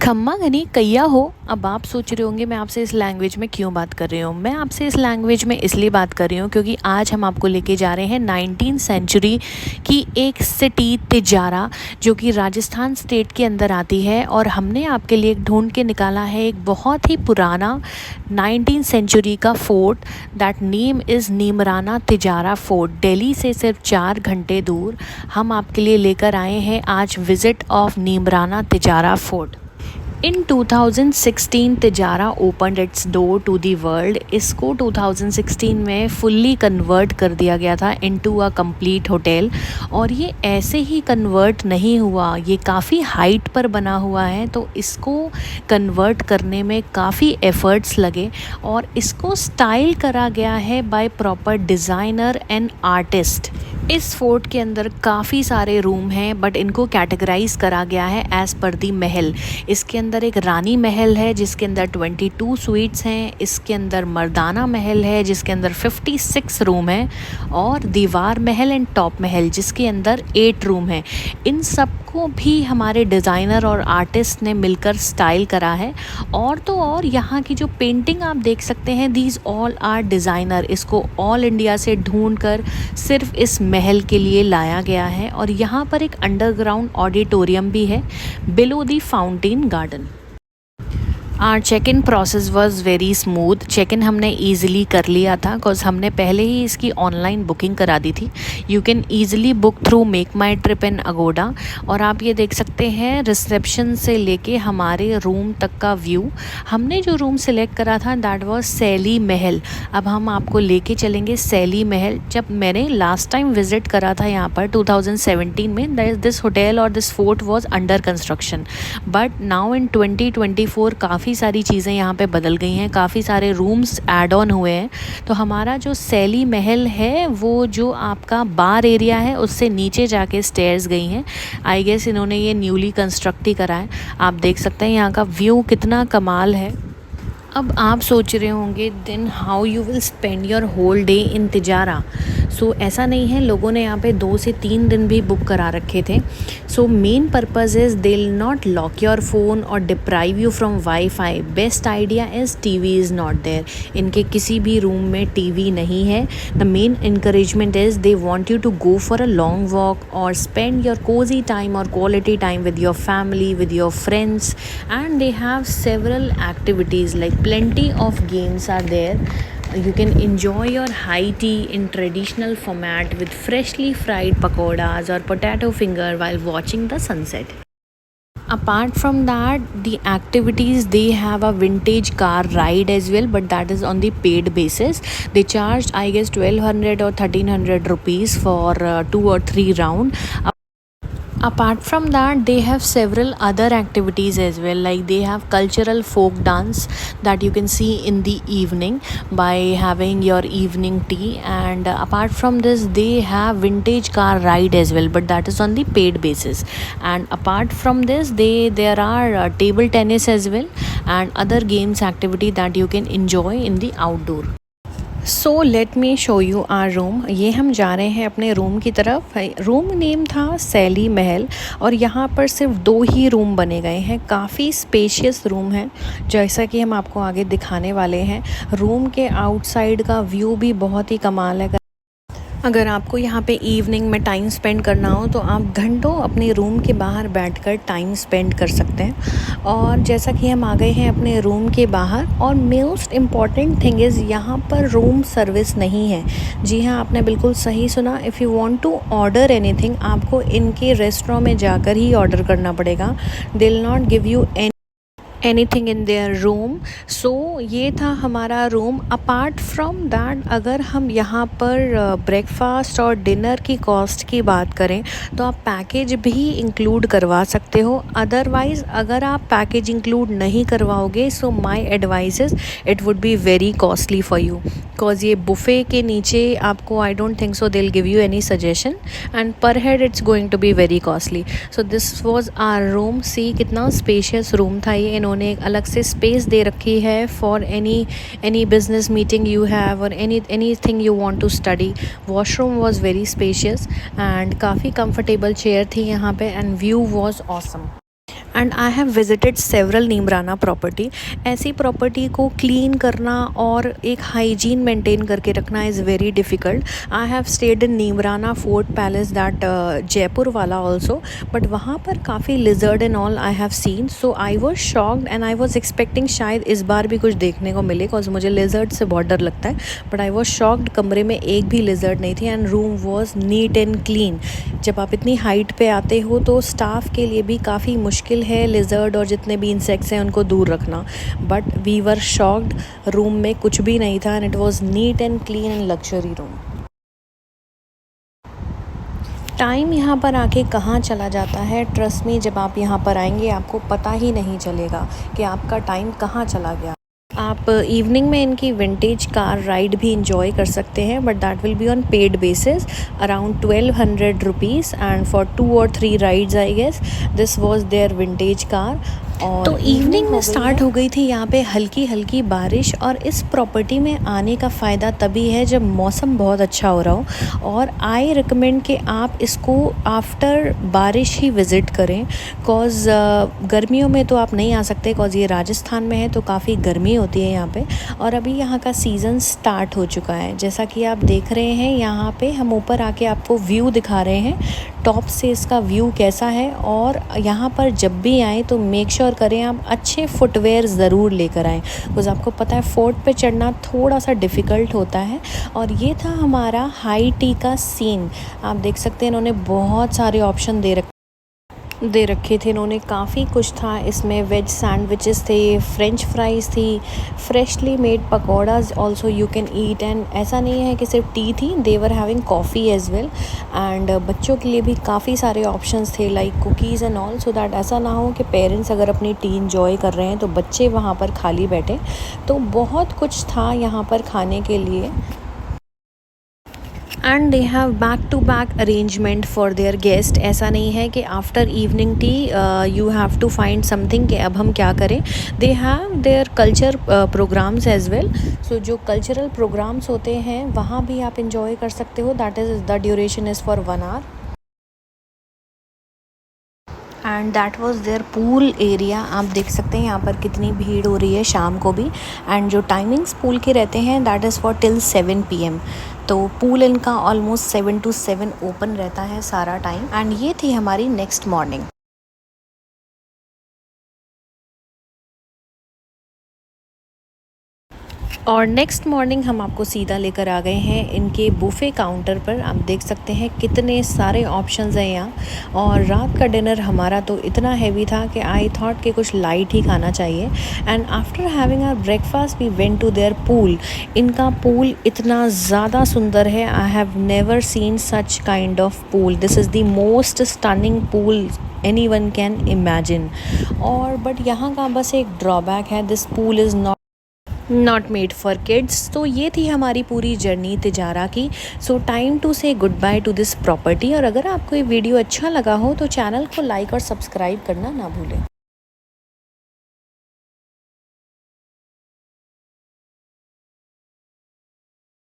खम्मा घनी कैया हो। अब आप सोच रहे होंगे मैं आपसे इस लैंग्वेज में क्यों बात कर रही हूँ। मैं आपसे इस लैंग्वेज में इसलिए बात कर रही हूँ क्योंकि आज हम आपको लेके जा रहे हैं 19th सेंचुरी की एक सिटी तिजारा, जो कि राजस्थान स्टेट के अंदर आती है। और हमने आपके लिए ढूंढ के निकाला है एक बहुत ही पुराना 19th सेंचुरी का fort. That name is Neemrana Tijara fort. Delhi से सिर्फ 4 घंटे दूर हम आपके लिए लेकर आए हैं आज visit of Neemrana Tijara fort. In 2016 Tijara opened its door to the world. इसको 2016 में फुल्ली कन्वर्ट कर दिया गया था इनटू अ कंप्लीट होटल। और ये ऐसे ही कन्वर्ट नहीं हुआ, ये काफ़ी हाइट पर बना हुआ है, तो इसको कन्वर्ट करने में काफ़ी एफ़र्ट्स लगे और इसको स्टाइल करा गया है by proper designer and artist. इस फोर्ट के अंदर काफ़ी सारे रूम हैं, बट इनको कैटेगराइज करा गया है एज़ पर दी महल। इसके अंदर एक रानी महल है जिसके अंदर 22 स्वीट्स हैं। इसके अंदर मर्दाना महल है जिसके अंदर 56 रूम हैं, और दीवार महल एंड टॉप महल जिसके अंदर 8 रूम हैं। इन सब को भी हमारे डिज़ाइनर और आर्टिस्ट ने मिलकर स्टाइल करा है। और तो और यहाँ की जो पेंटिंग आप देख सकते हैं, दीज ऑल आर डिज़ाइनर। इसको ऑल इंडिया से ढूंढ कर सिर्फ इस महल के लिए लाया गया है। और यहाँ पर एक अंडरग्राउंड ऑडिटोरियम भी है below the fountain garden. Our check in process was very smooth. Check in हमने ईज़िली कर लिया था बिकॉज हमने पहले ही इसकी ऑनलाइन बुकिंग करा दी थी। You can easily book through MakeMyTrip in Agoda. और आप ये देख सकते हैं रिसेप्शन से लेके हमारे रूम तक का व्यू। हमने जो रूम सेलेक्ट करा था दैट वाज सैली महल। अब हम आपको लेके चलेंगे सैली महल। जब मैंने लास्ट टाइम विज़िट करा था यहाँ पर 2017 में, दिस होटल और this fort was under construction, but now in 2024 काफ़ी सारी चीज़ें यहाँ पे बदल गई हैं, काफ़ी सारे रूम्स ऐड ऑन हुए हैं। तो हमारा जो सैली महल है वो जो आपका बार एरिया है उससे नीचे जाके स्टेयर्स गई हैं। आई गेस इन्होंने ये न्यूली कंस्ट्रक्ट ही करा है। आप देख सकते हैं यहाँ का व्यू कितना कमाल है। अब आप सोच रहे होंगे then how you will spend your whole day in Tijara. So ऐसा नहीं है, लोगों ने यहाँ पे 2 से 3 दिन भी बुक करा रखे थे। So main purpose is they will not lock your phone और deprive you from wifi. Best idea is TV is not there. इनके किसी भी रूम में टीवी नहीं है। The main encouragement is they want you to go for a long walk और spend your cosy time और quality time with your family, with your friends, and they have several activities like plenty of games are there. You can enjoy your high tea in traditional format with freshly fried pakoras or potato finger while watching the sunset. Apart from that, the activities, they have a vintage car ride as well, but that is on the paid basis. They charged I guess 1200 or 1300 rupees for 2 or 3 round. Apart from that, they have several other activities as well, like they have cultural folk dance that you can see in the evening by having your evening tea. And apart from this, they have vintage car ride as well, but that is on the paid basis. And apart from this, there are table tennis as well and other games activity that you can enjoy in the outdoor. So let me show you our room. ये हम जा रहे हैं अपने room की तरफ। Room name था सैली महल और यहाँ पर सिर्फ 2 ही रूम बने गए हैं। काफ़ी स्पेशियस रूम है जैसा कि हम आपको आगे दिखाने वाले हैं। रूम के आउटसाइड का व्यू भी बहुत ही कमाल है। अगर आपको यहाँ पे इवनिंग में टाइम स्पेंड करना हो तो आप घंटों अपने रूम के बाहर बैठकर टाइम स्पेंड कर सकते हैं। और जैसा कि हम आ गए हैं अपने रूम के बाहर, और मोस्ट इम्पॉर्टेंट थिंग इज़ यहाँ पर रूम सर्विस नहीं है। जी हाँ, आपने बिल्कुल सही सुना। If you want to order anything, आपको इनके रेस्टोरेंट में जाकर ही ऑर्डर करना पड़ेगा। They will not give you anything in their room. So ये था हमारा रूम। अपार्ट फ्रॉम दैट, अगर हम यहाँ पर ब्रेकफास्ट और डिनर की कॉस्ट की बात करें तो आप पैकेज भी इंक्लूड करवा सकते हो। अदरवाइज़ अगर आप पैकेज इंक्लूड नहीं करवाओगे, so my advice is it would be very costly for you, because ये बुफ़े के नीचे आपको I don't think so they will give you any suggestion, and per head it's going to be very costly. So this was our room. See कितना spacious room था ये। उन्होंने एक अलग से स्पेस दे रखी है for any business meeting you have और anything you want to study. Washroom was very spacious and काफ़ी कंफर्टेबल चेयर थी यहाँ पे, and view was awesome. And I have visited several Neemrana property. ऐसी प्रॉपर्टी को क्लीन करना और एक हाइजीन मेंटेन करके रखना is very difficult. I have stayed in Neemrana fort palace that Jaipur वाला ऑल्सो, बट वहाँ पर काफ़ी lizard and all I have seen. So I was shocked and I was expecting शायद इस बार भी कुछ देखने को मिले, बिकॉज मुझे लिजर्ड से बहुत डर लगता है। बट आई वॉज शॉक्ड, कमरे में एक भी लिजर्ड नहीं थी and room was NEET and clean. जब आप इतनी हाइट पे आते हो तो स्टाफ के लिए भी काफ़ी मुश्किल है लिजर्ड और जितने भी इंसेक्ट्स हैं उनको दूर रखना। But we were shocked, room में कुछ भी नहीं था and it was neat and clean and luxury room. Time यहाँ पर आके कहाँ चला जाता है, ट्रस्ट मी, जब आप यहाँ पर आएंगे आपको पता ही नहीं चलेगा कि आपका टाइम कहाँ चला गया। आप इवनिंग में इनकी विंटेज कार राइड भी इंजॉय कर सकते हैं, but that will be on paid basis around 1200 rupees and for 2 or 3 rides I guess this was their vintage car. और तो इवनिंग में स्टार्ट हो गई थी यहाँ पे हल्की हल्की बारिश, और इस प्रॉपर्टी में आने का फ़ायदा तभी है जब मौसम बहुत अच्छा हो रहा हो। और आई रिकमेंड कि आप इसको आफ्टर बारिश ही विज़िट करें, कॉज़ गर्मियों में तो आप नहीं आ सकते, कॉज़ ये राजस्थान में है तो काफ़ी गर्मी होती है यहाँ पे। और अभी यहाँ का सीज़न स्टार्ट हो चुका है, जैसा कि आप देख रहे हैं यहाँ पे हम ऊपर आके आपको व्यू दिखा रहे हैं टॉप से इसका व्यू कैसा है। और यहाँ पर जब भी आएँ तो मेक श्योर करें आप अच्छे फुटवेयर ज़रूर लेकर आएँ, बिकॉज़ आपको पता है फोर्ट पे चढ़ना थोड़ा सा डिफ़िकल्ट होता है। और ये था हमारा हाई टी का सीन। आप देख सकते हैं इन्होंने बहुत सारे ऑप्शन दे रखे थे इन्होंने, काफ़ी कुछ था इसमें। वेज सैंडविचेस थे, फ्रेंच फ्राइज़ थी, freshly made pakodas also you can eat. And ऐसा नहीं है कि सिर्फ टी थी, they were having coffee as well. And बच्चों के लिए भी काफ़ी सारे ऑप्शंस थे like cookies and all, so that ऐसा ना हो कि पेरेंट्स अगर अपनी टी इंजॉय कर रहे हैं तो बच्चे वहाँ पर खाली बैठे। तो बहुत कुछ था यहाँ पर खाने के लिए। And they have back to back arrangement for their guest. ऐसा नहीं है कि after evening tea you have to find something कि अब हम क्या करें। They have their culture programmes as well. So जो कल्चरल प्रोग्राम्स होते हैं वहाँ भी आप इंजॉय कर सकते हो। That is the duration is for 1 hour and that was their pool area. आप देख सकते हैं यहाँ पर कितनी भीड़ हो रही है शाम को भी। एंड जो टाइमिंग्स पूल के रहते हैं that is for till 7 PM। तो पूल इनका ऑलमोस्ट 7 to 7 ओपन रहता है सारा टाइम। एंड ये थी हमारी नेक्स्ट मॉर्निंग। और नेक्स्ट मॉर्निंग हम आपको सीधा लेकर आ गए हैं इनके बुफ़े काउंटर पर। आप देख सकते हैं कितने सारे ऑप्शंस हैं यहाँ। और रात का डिनर हमारा तो इतना हैवी था कि आई थॉट कि कुछ लाइट ही खाना चाहिए। And after having our breakfast we went to their pool. इनका पूल इतना ज़्यादा सुंदर है, I have never seen such kind of pool. This is the most stunning pool anyone can imagine. और बट यहाँ का बस एक ड्रॉबैक है, this pool is not made for kids. तो ये थी हमारी पूरी जर्नी तिजारा की। So time to say good bye to this property. और अगर आपको ये वीडियो अच्छा लगा हो तो चैनल को लाइक और सब्सक्राइब करना ना भूलें।